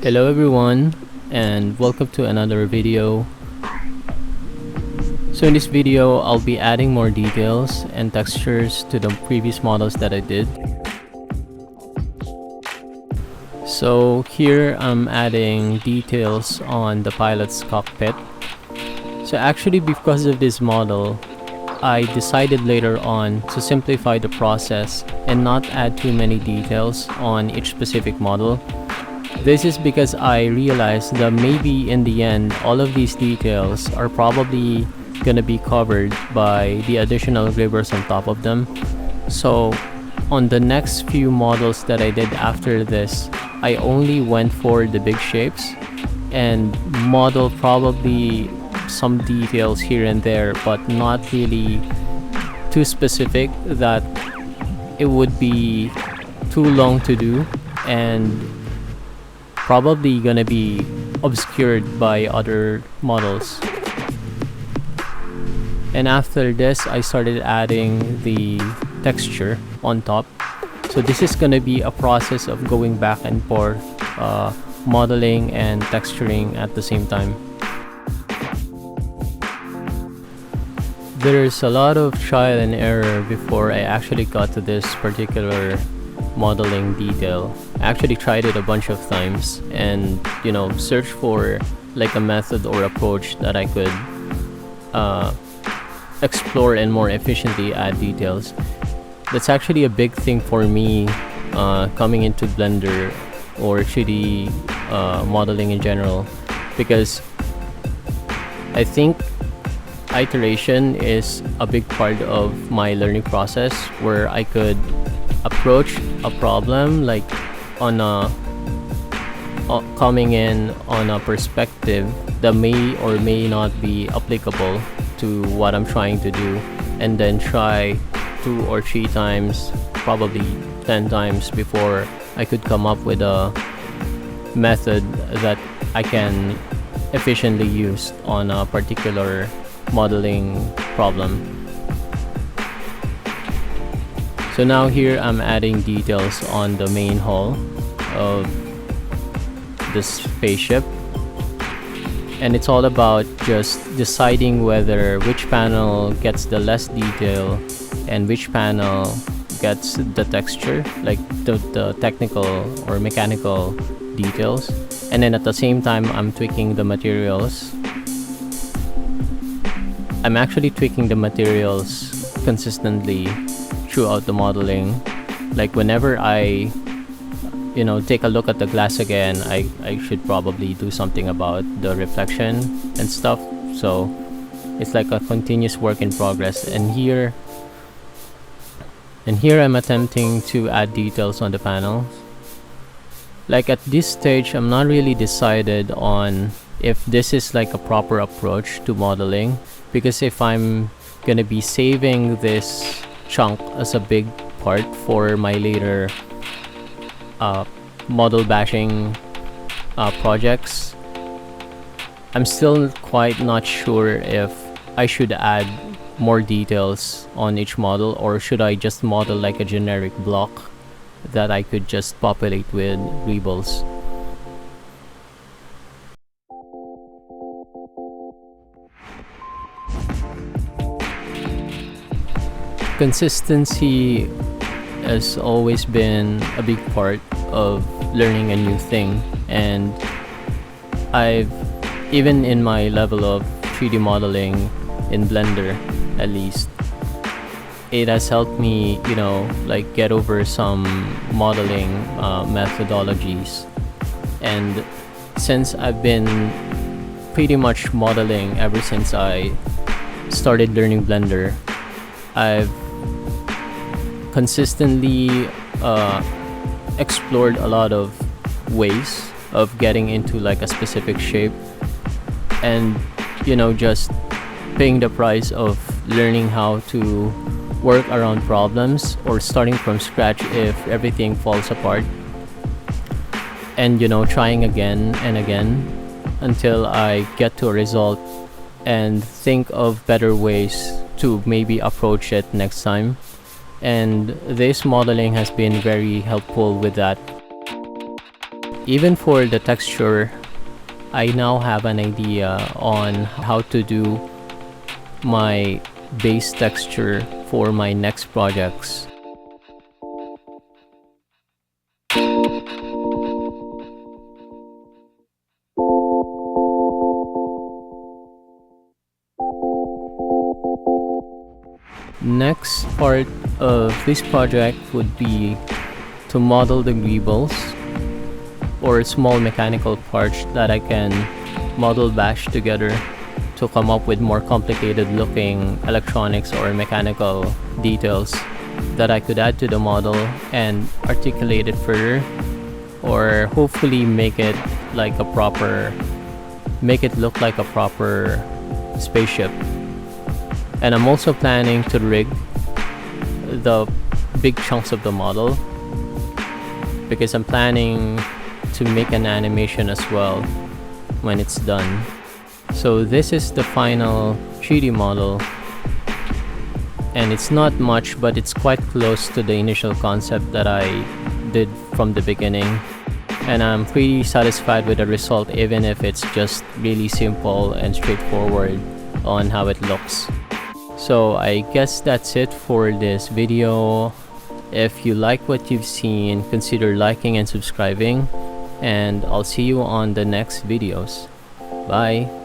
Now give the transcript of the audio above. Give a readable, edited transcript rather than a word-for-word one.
Hello everyone, and welcome to another video. So in this video, I'll be adding more details and textures to the previous models that I did. So here I'm adding details on the pilot's cockpit. So actually, because of this model, I decided later on to simplify the process and not add too many details on each specific model. This is because I realized that maybe in the end, all of these details are probably gonna be covered by the additional grippers on top of them. So on the next few models that I did after this, I only went for the big shapes and modeled probably some details here and there, but not really too specific that it would be too long to do and probably gonna be obscured by other models. And after this, I started adding the texture on top. So this is gonna be a process of going back and forth, modeling and texturing at the same time. There's a lot of trial and error before I actually got to this particular modeling detail. I actually tried it a bunch of times and searched for like a method or approach that I could explore and more efficiently add details. That's actually a big thing for me coming into Blender or 3D modeling in general, because I think iteration is a big part of my learning process, where I could approach a problem like on a coming in on a perspective that may or may not be applicable to what I'm trying to do, and then try 2 or 3 times, probably 10 times before I could come up with a method that I can efficiently use on a particular modeling problem. So now here I'm adding details on the main hull of the spaceship, and it's all about just deciding whether which panel gets the less detail and which panel gets the texture, like the technical or mechanical details. And then at the same time, I'm tweaking the materials. I'm actually tweaking the materials consistently throughout the modeling. Like whenever I take a look at the glass again, I should probably do something about the reflection and stuff. So it's like a continuous work in progress. And here I'm attempting to add details on the panels. Like at this stage, I'm not really decided on if this is like a proper approach to modeling, because if I'm gonna be saving this chunk as a big part for my later model bashing projects, I'm still quite not sure if I should add more details on each model, or should I just model like a generic block that I could just populate with ripples. Consistency has always been a big part of learning a new thing, and I've, even in my level of 3D modeling in Blender at least, it has helped me like get over some modeling methodologies. And since I've been pretty much modeling ever since I started learning Blender, I've consistently explored a lot of ways of getting into like a specific shape, and just paying the price of learning how to work around problems, or starting from scratch if everything falls apart, and trying again and again until I get to a result and think of better ways to maybe approach it next time. And this modeling has been very helpful with that. Even for the texture, I now have an idea on how to do my base texture for my next projects. Next part of this project would be to model the greebles, or small mechanical parts that I can model bash together to come up with more complicated looking electronics or mechanical details that I could add to the model and articulate it further, or hopefully make it look like a proper spaceship. And I'm also planning to rig the big chunks of the model because I'm planning to make an animation as well when it's done. So this is the final 3D model, and it's not much, but it's quite close to the initial concept that I did from the beginning, and I'm pretty satisfied with the result, even if it's just really simple and straightforward on how it looks. So I guess that's it for this video. If you like what you've seen, consider liking and subscribing, and I'll see you on the next videos. Bye!